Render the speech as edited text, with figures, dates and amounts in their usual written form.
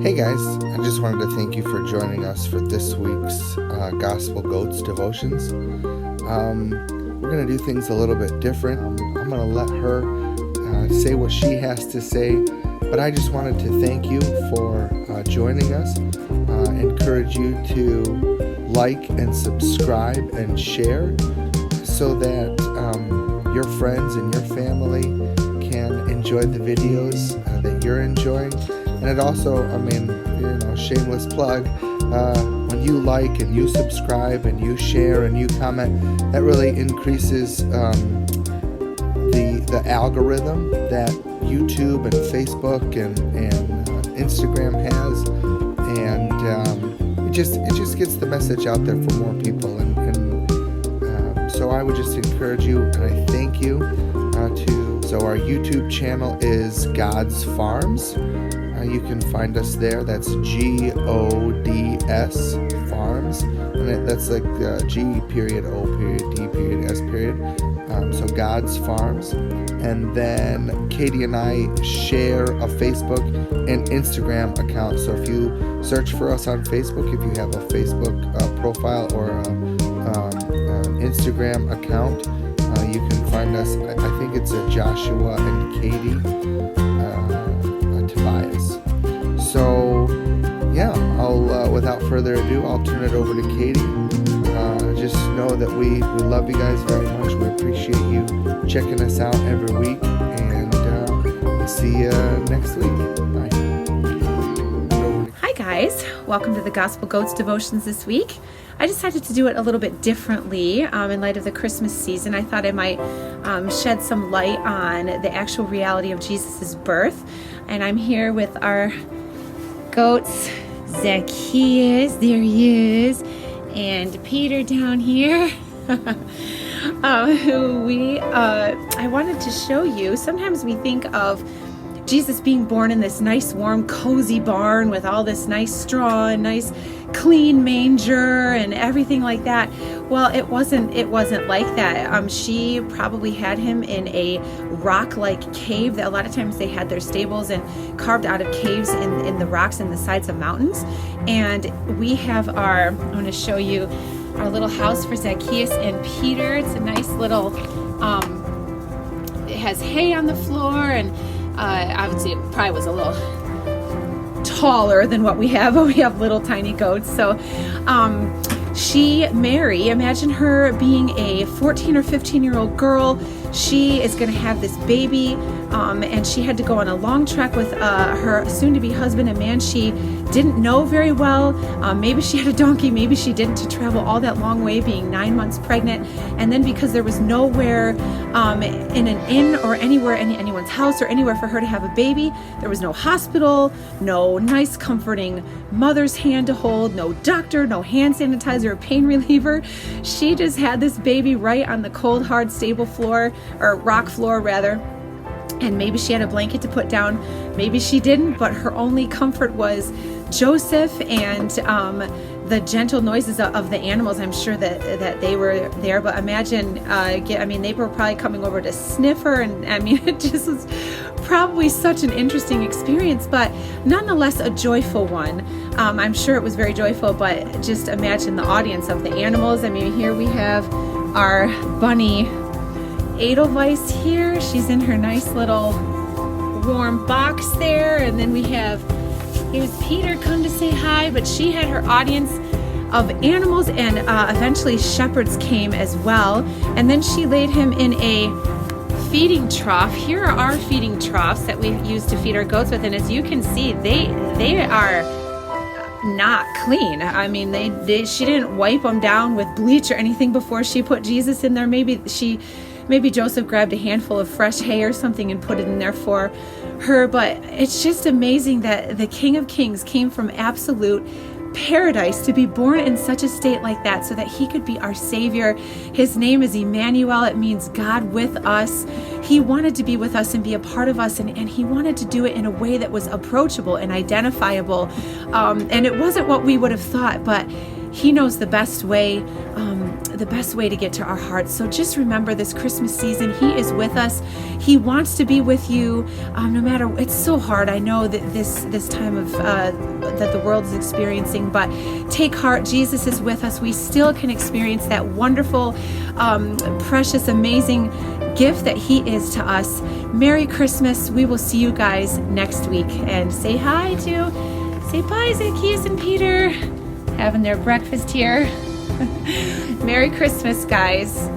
Hey guys, I just wanted to thank you for joining us for this week's Gospel Goats devotions. We're going to do things a little bit different. I'm going to let her say what she has to say, but I just wanted to thank you for joining us. Encourage you to like and subscribe and share so that your friends and your family can enjoy the videos that you're enjoying. And it also, shameless plug, when you like and you subscribe and you share and you comment, that really increases the algorithm that YouTube and Facebook and Instagram has, and it just gets the message out there for more people. And so I would just encourage you, and I thank you So our YouTube channel is God's Farms. You can find us there. That's G.O.D.S. Farms, and that's like G.O.D.S. So God's Farms. And then Katie and I share a Facebook and Instagram account. So if you search for us on Facebook, if you have a Facebook profile or an Instagram account, you can find us. I think it's Joshua and Katie Tobias. So yeah, I'll without further ado, I'll turn it over to Katie. Just know that we love you guys very much. We appreciate you checking us out every week, and we'll see you next week. Bye. Hi guys, welcome to the Gospel Goats devotions this week. I decided to do it a little bit differently in light of the Christmas season. I thought I might shed some light on the actual reality of Jesus' birth. And I'm here with our goats, Zacchaeus, there he is, and Peter down here. I wanted to show you, sometimes we think of Jesus being born in this nice, warm, cozy barn with all this nice straw and nice, clean manger and everything like that. Well, it wasn't like that. She probably had him in a rock-like cave. That a lot of times they had their stables and carved out of caves in the rocks in the sides of mountains. And we have I'm going to show you our little house for Zacchaeus and Peter. It's a nice little, it has hay on the floor, and obviously it probably was a little taller than what we have, but we have little tiny goats. So Mary, imagine her being a 14 or 15-year-old girl. She is going to have this baby, and she had to go on a long trek with her soon-to-be husband, a man she didn't know very well. Maybe she had a donkey, maybe she didn't, to travel all that long way, being 9 months pregnant. And then because there was nowhere in an inn or anywhere, anyone's house or anywhere for her to have a baby, there was no hospital, no nice comforting mother's hand to hold, no doctor, no hand sanitizer or pain reliever. She just had this baby right on the cold, hard stable floor, or rock floor rather. And maybe she had a blanket to put down, maybe she didn't, but her only comfort was Joseph and the gentle noises of the animals. I'm sure that they were there, but imagine, they were probably coming over to sniff her, and it just was probably such an interesting experience, but nonetheless a joyful one. I'm sure it was very joyful, but just imagine the audience of the animals. Here we have our bunny Edelweiss here. She's in her nice little warm box there, and then here's Peter come to say hi, but she had her audience of animals, and eventually shepherds came as well. And then she laid him in a feeding trough. Here are our feeding troughs that we use to feed our goats with, and as you can see, they are not clean. She didn't wipe them down with bleach or anything before she put Jesus in there. Maybe Joseph grabbed a handful of fresh hay or something and put it in there for her, but it's just amazing that the King of Kings came from absolute paradise to be born in such a state like that so that he could be our Savior. His name is Emmanuel. It means God with us. He wanted to be with us and be a part of us, and he wanted to do it in a way that was approachable and identifiable. And it wasn't what we would have thought, but he knows the best way to get to our hearts. So just remember this Christmas season, he is with us. He wants to be with you, no matter. It's so hard. I know that this time of that the world is experiencing, but take heart. Jesus is with us. We still can experience that wonderful, precious, amazing gift that He is to us. Merry Christmas. We will see you guys next week. And say hi to, say bye, Zacchaeus and Peter, having their breakfast here. Merry Christmas, guys.